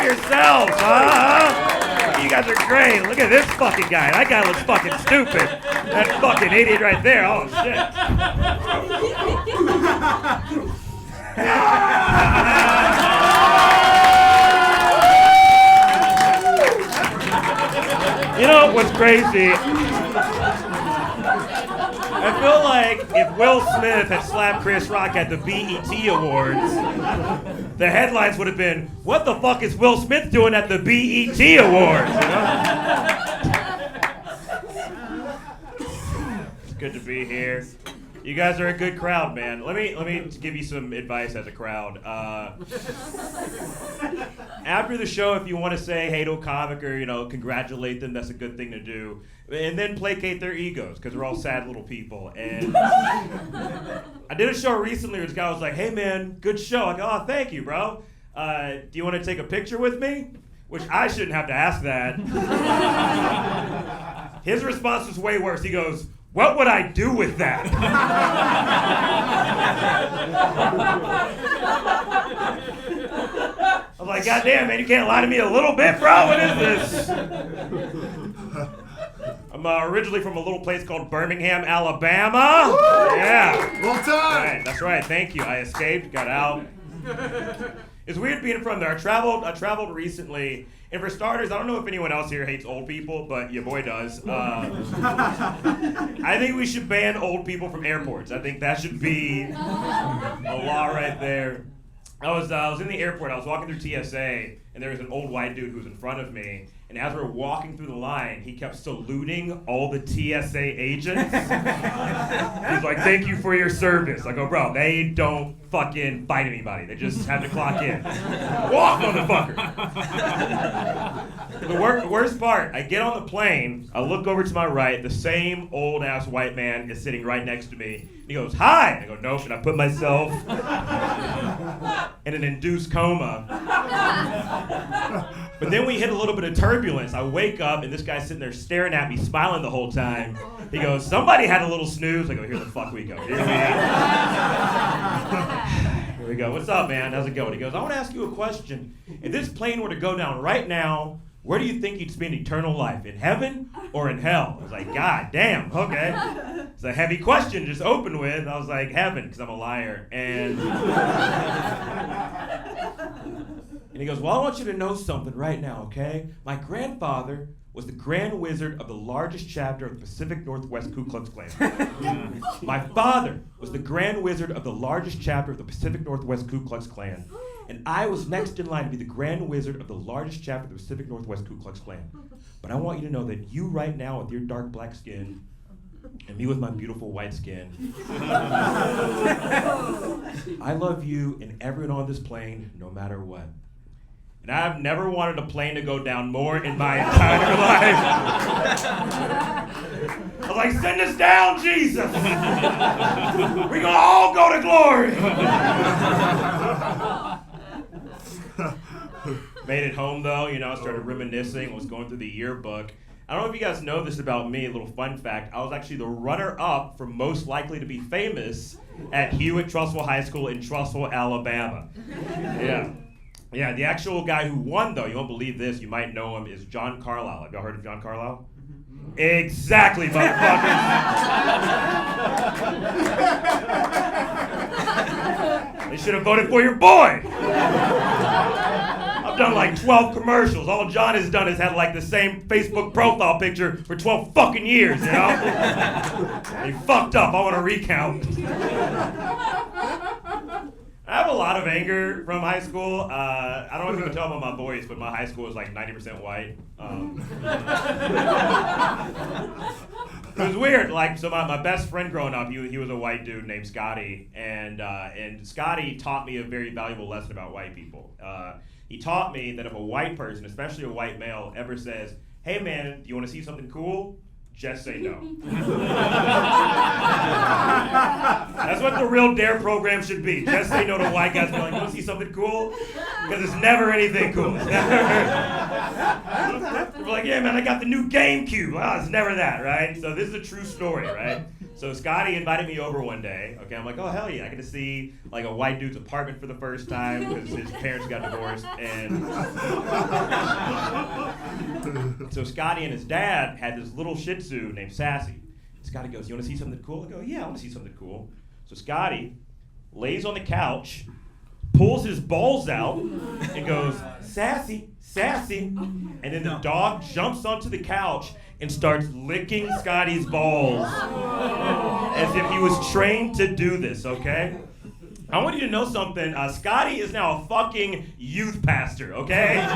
yourselves, huh? You guys are great. Look at this fucking guy. That guy looks fucking stupid. That fucking idiot right there. Oh, shit. You know what's crazy? I feel like if Will Smith had slapped Chris Rock at the BET Awards, the headlines would have been, "What the fuck is Will Smith doing at the BET Awards?" You know? It's good to be here. You guys are a good crowd, man. Let me give you some advice as a crowd. After the show, if you want to say hey to a comic or congratulate them, that's a good thing to do. And then placate their egos, because we're all sad little people. And I did a show recently where this guy was like, "Hey man, good show." I go, "Oh, thank you, bro. Do you want to take a picture with me?" Which I shouldn't have to ask that. His response was way worse. He goes, "What would I do with that?" I was like, "God damn, man, you can't lie to me a little bit, bro. What is this?" I'm originally from a little place called Birmingham, Alabama. Woo! Yeah. Well done. Right, that's right. Thank you. I escaped, got out. It's weird being from there. I traveled recently, and for starters, I don't know if anyone else here hates old people, but your boy does. I think we should ban old people from airports. I think that should be a law right there. I was in the airport. I was walking through TSA, and there was an old white dude who was in front of me. And as we were walking through the line, he kept saluting all the TSA agents. He's like, "Thank you for your service." I go, "Bro, they don't fucking fight anybody. They just have to clock in. Walk, motherfucker." The worst part, I get on the plane, I look over to my right, the same old-ass white man is sitting right next to me. He goes, "Hi." I go, "Nope," and I put myself in an induced coma. But then we hit a little bit of turbulence. I wake up, and this guy's sitting there staring at me, smiling the whole time. He goes, "Somebody had a little snooze." I go, "Here the fuck we go. Here we go. What's up, man? How's it going?" He goes, "I want to ask you a question. If this plane were to go down right now, where do you think you'd spend eternal life? In heaven or in hell?" I was like, "God damn, okay." It's a heavy question to just open with. I was like, "Heaven," because I'm a liar. And he goes, "Well, I want you to know something right now, okay? My grandfather was the Grand Wizard of the largest chapter of the Pacific Northwest Ku Klux Klan. My father was the Grand Wizard of the largest chapter of the Pacific Northwest Ku Klux Klan. And I was next in line to be the Grand Wizard of the largest chapter of the Pacific Northwest Ku Klux Klan. But I want you to know that you right now with your dark black skin, and me with my beautiful white skin, I love you and everyone on this plane, no matter what. And I've never wanted a plane to go down more in my entire life. I was like, "Send us down, Jesus. We're gonna all go to glory." Made it home though, I started reminiscing, was going through the yearbook. I don't know if you guys know this about me, a little fun fact. I was actually the runner-up for most likely to be famous at Hewitt-Trussville High School in Trussville, Alabama. Yeah, the actual guy who won, though, you won't believe this, you might know him, is John Carlisle. Have y'all heard of John Carlisle? Exactly, motherfuckers. They should have voted for your boy. I've done like 12 commercials. All John has done is had like the same Facebook profile picture for 12 fucking years, He fucked up. I want to recount. I have a lot of anger from high school. I don't know if you can tell by my voice, but my high school was like 90% white. It was weird. So my best friend growing up, he was a white dude named Scotty, and Scotty taught me a very valuable lesson about white people. He taught me that if a white person, especially a white male, ever says, "Hey man, do you want to see something cool?" just say no. That's what the Real Dare program should be. Just say no to white guys. Be like, "You want to see something cool?" Because it's never anything cool. It's never. We're like, "Yeah, man, I got the new GameCube." It's never that, right? So this is a true story, right? So Scotty invited me over one day. Okay, I'm like, oh hell yeah, I get to see like a white dude's apartment for the first time because his parents got divorced. And so Scotty and his dad had this little Shih Tzu named Sassy. Scotty goes, you want to see something cool? I go, yeah, I want to see something cool. So Scotty lays on the couch, pulls his balls out, and goes, Sassy, Sassy. And then the dog jumps onto the couch and starts licking Scotty's balls as if he was trained to do this, okay? I want you to know something. Scotty is now a fucking youth pastor, okay? No.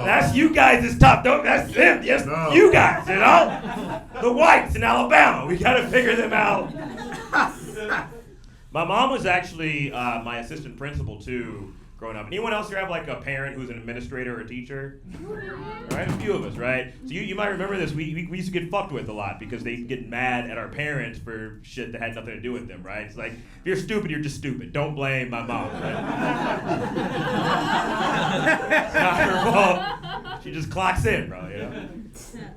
That's you guys' top. That's him. Yes, no. You guys, you know? The whites in Alabama. We got to figure them out. My mom was actually my assistant principal, too, growing up. Anyone else here have like a parent who's an administrator or a teacher? All right, a few of us, right? So you might remember this. We used to get fucked with a lot because they get mad at our parents for shit that had nothing to do with them, right? It's like, if you're stupid, you're just stupid. Don't blame my mom, right? It's not her fault. She just clocks in, bro, you know?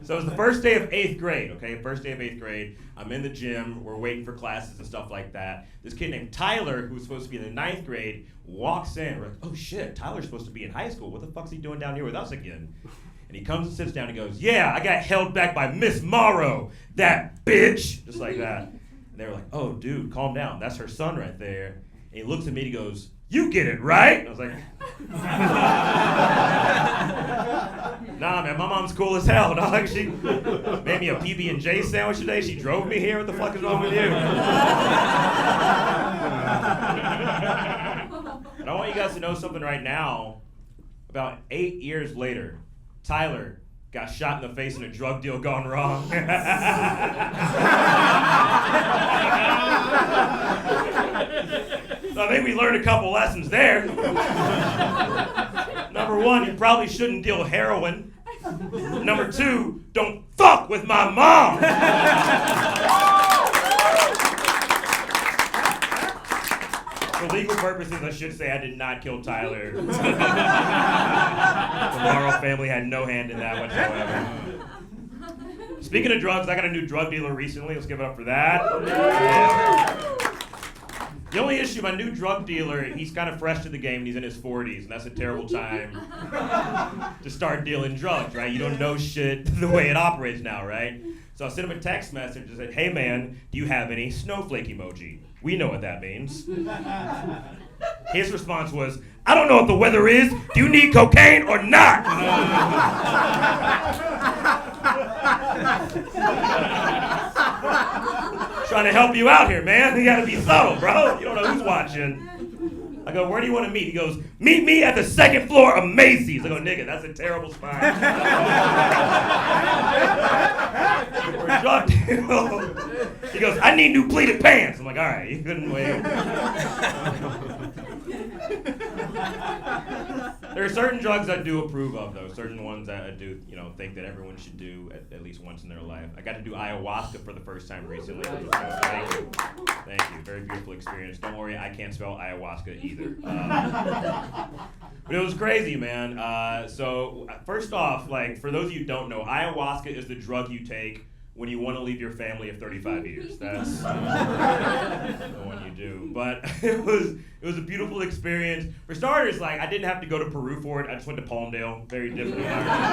So it was the first day of 8th grade, okay? First day of 8th grade. I'm in the gym. We're waiting for classes and stuff like that. This kid named Tyler, who was supposed to be in the 9th grade, walks in. We're like, oh shit, Tyler's supposed to be in high school. What the fuck's he doing down here with us again? And he comes and sits down and goes, yeah, I got held back by Miss Morrow, that bitch. Just like that. And they were like, oh, dude, calm down. That's her son right there. And he looks at me and he goes, you get it, right? And I was like, nah, man, my mom's cool as hell, dog. She made me a PB&J sandwich today. She drove me here. What the fuck is wrong with you? And I want you guys to know something right now. About 8 years later, Tyler got shot in the face in a drug deal gone wrong. So I think we learned a couple lessons there. Number one, you probably shouldn't deal heroin. Number two, don't fuck with my mom. For legal purposes, I should say I did not kill Tyler. The Morrow family had no hand in that whatsoever. Speaking of drugs, I got a new drug dealer recently. Let's give it up for that. Yeah. The only issue, my new drug dealer, he's kind of fresh to the game and he's in his 40s, and that's a terrible time to start dealing drugs, right? You don't know shit the way it operates now, right? So I sent him a text message and said, hey man, do you have any snowflake emoji? We know what that means. His response was, I don't know what the weather is. Do you need cocaine or not? Trying to help you out here, man. You gotta be subtle, bro. You don't know who's watching. I go, where do you want to meet? He goes, meet me at the 2nd floor of Macy's. I go, nigga, that's a terrible spot. We're a drug deal. He goes, I need new pleated pants. I'm like, all right, you couldn't wait. There are certain drugs I do approve of, though. Certain ones that I do, think that everyone should do at least once in their life. I got to do ayahuasca for the first time recently. So thank you. Thank you. Very beautiful experience. Don't worry, I can't spell ayahuasca either. But it was crazy, man. So first off, for those of you who don't know, ayahuasca is the drug you take when you want to leave your family of 35 years. That's the one you do. But it was a beautiful experience. For starters, I didn't have to go to Peru for it. I just went to Palmdale. Very different environment.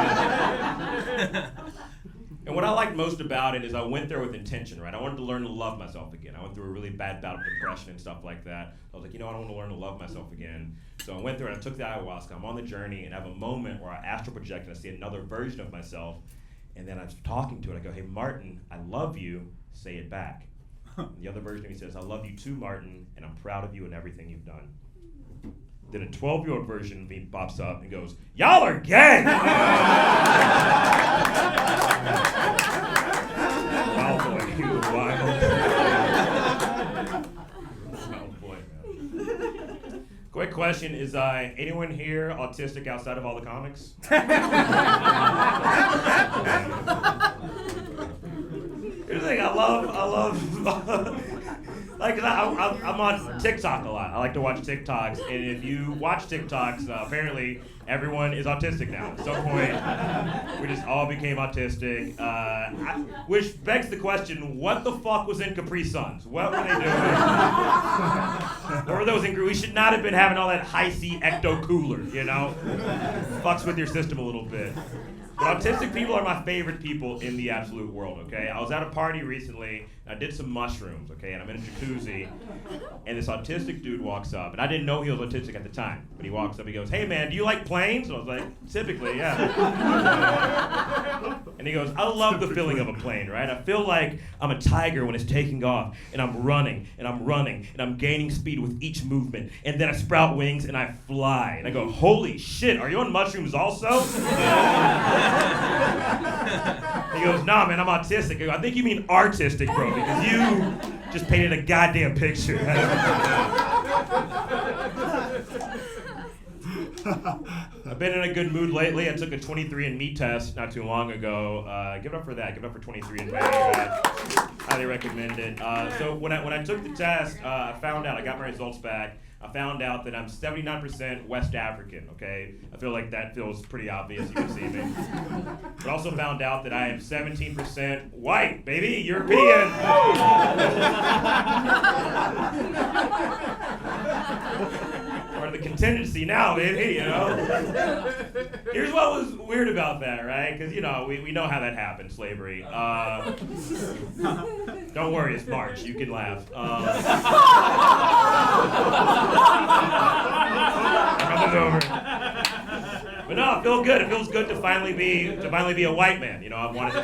And what I liked most about it is I went there with intention, right? I wanted to learn to love myself again. I went through a really bad bout of depression and stuff like that. I was like, I don't want to learn to love myself again. So I went through and I took the ayahuasca. I'm on the journey and I have a moment where I astral project and I see another version of myself. And then I'm talking to it. I go, hey, Martin, I love you. Say it back. And the other version of me says, I love you too, Martin, and I'm proud of you and everything you've done. Then a 12-year-old version of me pops up and goes, y'all are gay! Wild boy, he was wild. Wild boy, man. Quick question, is anyone here autistic outside of all the comics? Here's the thing, I love, I'm on TikTok a lot. I like to watch TikToks, and if you watch TikToks, apparently everyone is autistic now. At some point, we just all became autistic. Which begs the question, what the fuck was in Capri Suns? What were they doing? What were those we should not have been having all that high-C ecto cooler, you know? Fucks with your system a little bit. But autistic people are my favorite people in the absolute world, okay? I was at a party recently, and I did some mushrooms, okay? And I'm in a jacuzzi, and this autistic dude walks up, and I didn't know he was autistic at the time, but he walks up, he goes, "Hey man, do you like planes?" And I was like, "Typically, yeah." And he goes, "I love the feeling of a plane, right? I feel like I'm a tiger when it's taking off, and I'm running, and I'm running, and I'm gaining speed with each movement, and then I sprout wings, and I fly." And I go, "Holy shit, are you on mushrooms also?" He goes, "Nah, man, I'm autistic." I go, "I think you mean artistic, bro, because you just painted a goddamn picture." I've been in a good mood lately. I took a 23andMe test not too long ago. Give it up for that. Give it up for 23andMe. Highly recommend it. So when I took the test, I found out, I got my results back. I found out that I'm 79% West African, okay? I feel like that feels pretty obvious, you can see me. But also found out that I am 17% white, baby, European. Part of the contingency now, baby, you know? Here's what was weird about that, right? Because, you know, we know how that happened, slavery. Don't worry, it's March, you can laugh. Nothing's over. But no, I feel good. It feels good to finally be a white man. You know, I've wanted to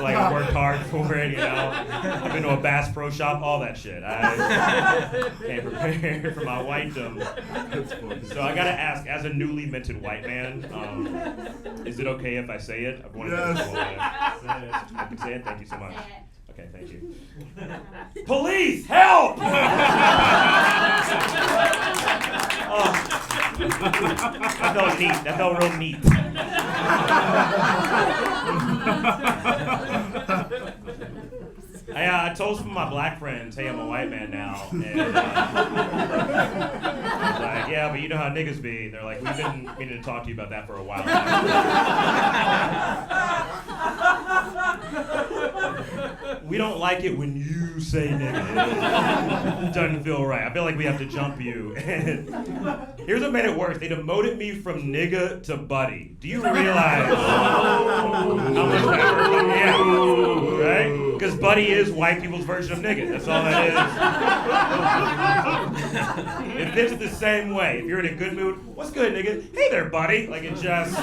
like I worked hard for it. You know, I've been to a Bass Pro Shop, all that shit. I came prepared for my whitedom. So I gotta ask, as a newly minted white man, is it okay if I say it? I've wanted to I can say it. Thank you so much. Okay, thank you. Police, help! That felt neat. That felt real neat. I told some of my black friends, "Hey, I'm a white man now." And I was like, "Yeah, but you know how niggas be." They're like, "We've been meaning to talk to you about that for a while now." We don't like it when you say nigga. It doesn't feel right. I feel like we have to jump you. And here's what made it worse. They demoted me from nigga to buddy. Do you realize how much that hurt? Yeah, right? Because buddy is white people's version of nigga. That's all that is. It fits the same way. If you're in a good mood, "What's good, nigga?" "Hey there, buddy." Like it just...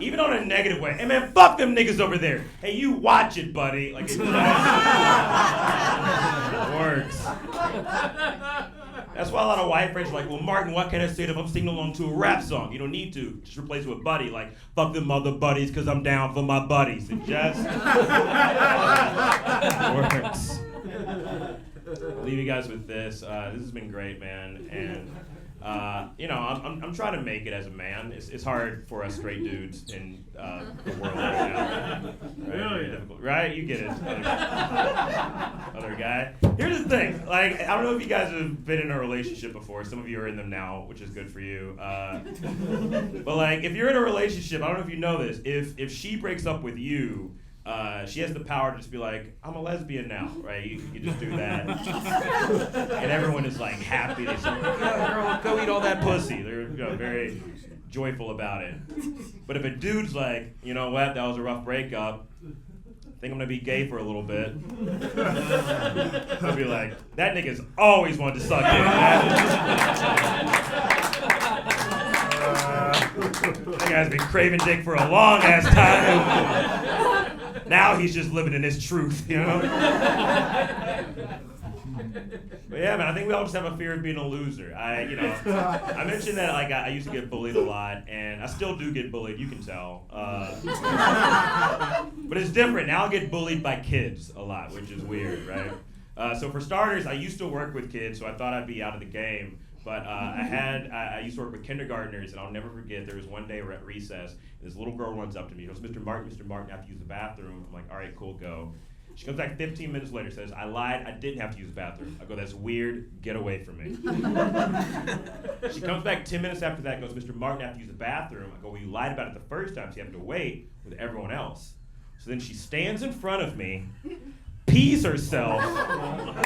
Even on a negative way. "Hey man, fuck them niggas over there." "Hey, you watch it, buddy." Like it just works. That's why a lot of white friends are like, "Well, Martin, what can I say if I'm singing along to a rap song?" You don't need to. Just replace it with buddy. Like, "Fuck them other buddies because I'm down for my buddies." It just works. I'll leave you guys with this. This has been great, man. And you know, I'm trying to make it as a man. It's hard for us straight dudes in the world right now. Right? Right? You get it. Other guy. Here's the thing. Like, I don't know if you guys have been in a relationship before. Some of you are in them now, which is good for you. But like, if you're in a relationship, I don't know if you know this. If she breaks up with you, she has the power to just be like, "I'm a lesbian now," right? You just do that. And everyone is like happy. They say, "Yeah, girl, go eat all that pussy." They're very joyful about it. But if a dude's like, "You know what, that was a rough breakup. I think I'm gonna be gay for a little bit." They'll be like, "That nigga's always wanted to suck dick." That guy's been craving dick for a long ass time. Now he's just living in his truth, you know? But yeah, man, I think we all just have a fear of being a loser. I mentioned that like I used to get bullied a lot, and I still do get bullied, you can tell. But it's different. Now I get bullied by kids a lot, which is weird, right? So for starters, I used to work with kids, so I thought I'd be out of the game. But I used to work with kindergartners, and I'll never forget, there was one day we're at recess, and this little girl runs up to me. She goes, Mr. Martin, I have to use the bathroom." I'm like, "All right, cool, go." She comes back 15 minutes later, says, I lied, I didn't have to use the bathroom. I go, that's weird, get away from me. She comes back 10 minutes after that, goes, Mr. Martin, I have to use the bathroom. I go, well, you lied about it the first time, so you have to wait with everyone else. So then she stands in front of me, pees herself,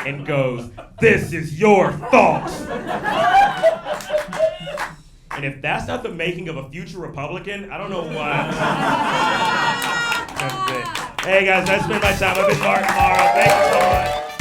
and goes, this is your fault. And if that's not the making of a future Republican, I don't know what. That's it. Hey guys, that's been my time. I've been Martin Morrow. Thank you so much.